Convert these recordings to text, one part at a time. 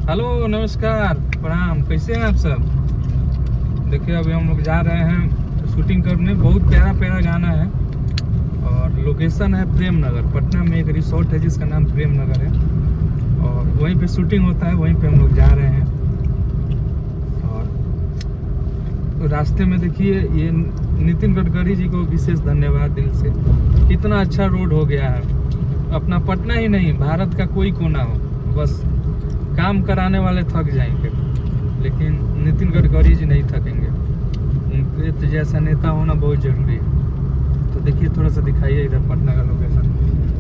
Hello नमस्कार प्रणाम, कैसे हैं आप सब। देखिए अभी हम लोग जा रहे हैं शूटिंग करने। बहुत प्यारा प्यारा गाना है और लोकेशन है प्रेम नगर। पटना में एक रिसोर्ट है जिसका नाम प्रेम नगर है और वहीं पे शूटिंग होता है, वहीं पे हम लोग जा रहे हैं। और रास्ते में देखिए ये नितिन गडकरी जी को विशेष धन्यवाद दिल से। इतना अच्छा रोड हो गया है। अपना पटना ही नहीं, भारत का कोई कोना हो, बस काम कराने वाले थक जाएंगे लेकिन नितिन गडकरी जी नहीं थकेंगे। उनके तो जैसा नेता होना बहुत ज़रूरी है। तो देखिए थोड़ा सा दिखाइए इधर पटना का लोकेशन।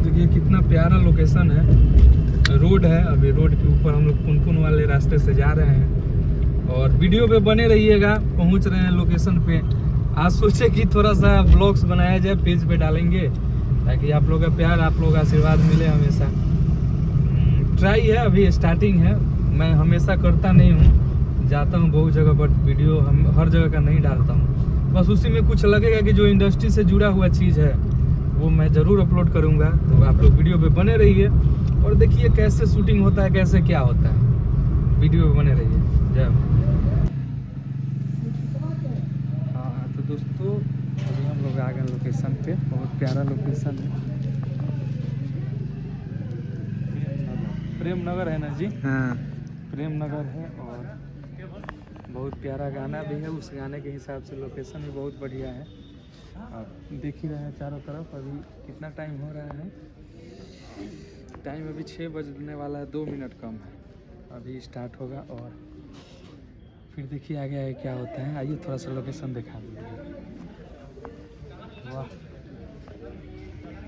देखिए कितना प्यारा लोकेशन है। रोड है, अभी रोड के ऊपर हम लोग पुनपुन वाले रास्ते से जा रहे हैं और वीडियो पे बने रहिएगा। पहुंच रहे हैं लोकेशन पे। आज सोचे कि थोड़ा सा ब्लॉग्स बनाया जाए, पेज पे डालेंगे ताकि आप लोगों का प्यार, आप लोगों का आशीर्वाद मिले हमेशा। ट्राई है, अभी स्टार्टिंग है। मैं हमेशा करता नहीं हूँ, जाता हूँ बहुत जगह, बट वीडियो हम हर जगह का नहीं डालता हूँ। बस उसी में कुछ लगेगा कि जो इंडस्ट्री से जुड़ा हुआ चीज़ है वो मैं ज़रूर अपलोड करूँगा। तो आप लोग वीडियो पे बने रहिए और देखिए कैसे शूटिंग होता है, कैसे क्या होता है। वीडियो पे बने रहिए। जय। हाँ तो दोस्तों अभी हम लोग आ गए लोकेशन पे। बहुत प्यारा लोकेशन है, प्रेम नगर है ना जी। हाँ। प्रेम नगर है और बहुत प्यारा गाना भी है। उस गाने के हिसाब से लोकेशन भी बहुत बढ़िया है। आप देख ही रहे हैं चारों तरफ। अभी कितना टाइम हो रहा है, टाइम अभी 6 बजने वाला है, 2 मिनट कम है। अभी स्टार्ट होगा और फिर देखिए आगे आगे क्या होता है। आइए थोड़ा सा लोकेशन दिखा दीजिए। वाह,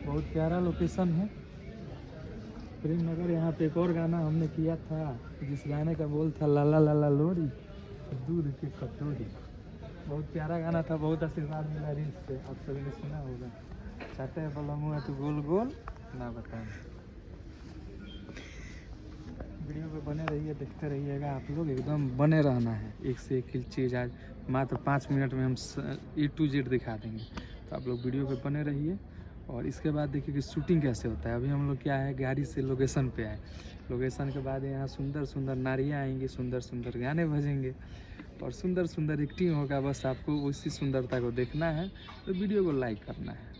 बहुत प्यारा लोकेशन है प्रेम नगर। यहाँ पे एक और गाना हमने किया था जिस गाने का बोल था लाला लाला लोरी दूध की कटोरी। बहुत प्यारा गाना था, बहुत आशीर्वाद मिला रील्स से, आप सभी ने सुना होगा। चाहते हैं बोला मुँह तो गोल गोल ना बताएं। वीडियो पे बने रहिए, देखते रहिएगा आप लोग। एकदम बने रहना है, एक से एक चीज़ आज मात्र 5 मिनट में हम A to Z दिखा देंगे। तो आप लोग वीडियो पे बने रहिए। और इसके बाद देखिए कि शूटिंग कैसे होता है। अभी हम लोग क्या है, गाड़ी से लोकेशन पे आए। लोकेशन के बाद यहाँ सुंदर सुंदर नारियाँ आएंगी, सुंदर सुंदर गाने बजेंगे और सुंदर सुंदर एक्टिंग होगा। बस आपको उसी सुंदरता को देखना है, तो वीडियो को लाइक करना है।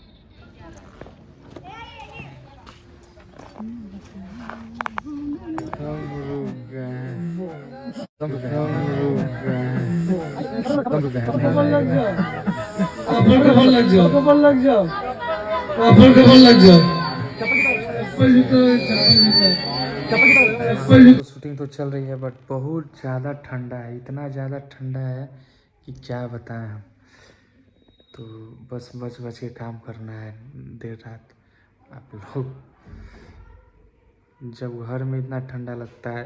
शूटिंग तो चल रही है बट बहुत ज़्यादा ठंडा है। इतना ज़्यादा ठंडा है कि क्या बताएं हम। तो बस बच बच के काम करना है देर रात। आप लोग जब घर में इतना ठंडा लगता है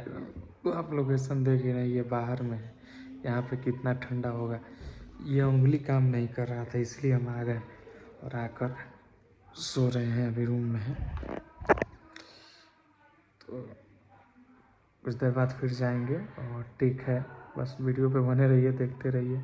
तो आप लोकेशन देख ही नहीं, ये बाहर में है, यहाँ पे कितना ठंडा होगा। ये उंगली काम नहीं कर रहा था इसलिए हम आ गए और आकर सो रहे हैं। अभी रूम में है तो कुछ देर बाद फिर जाएंगे और ठीक है। बस वीडियो पे बने रहिए, देखते रहिए।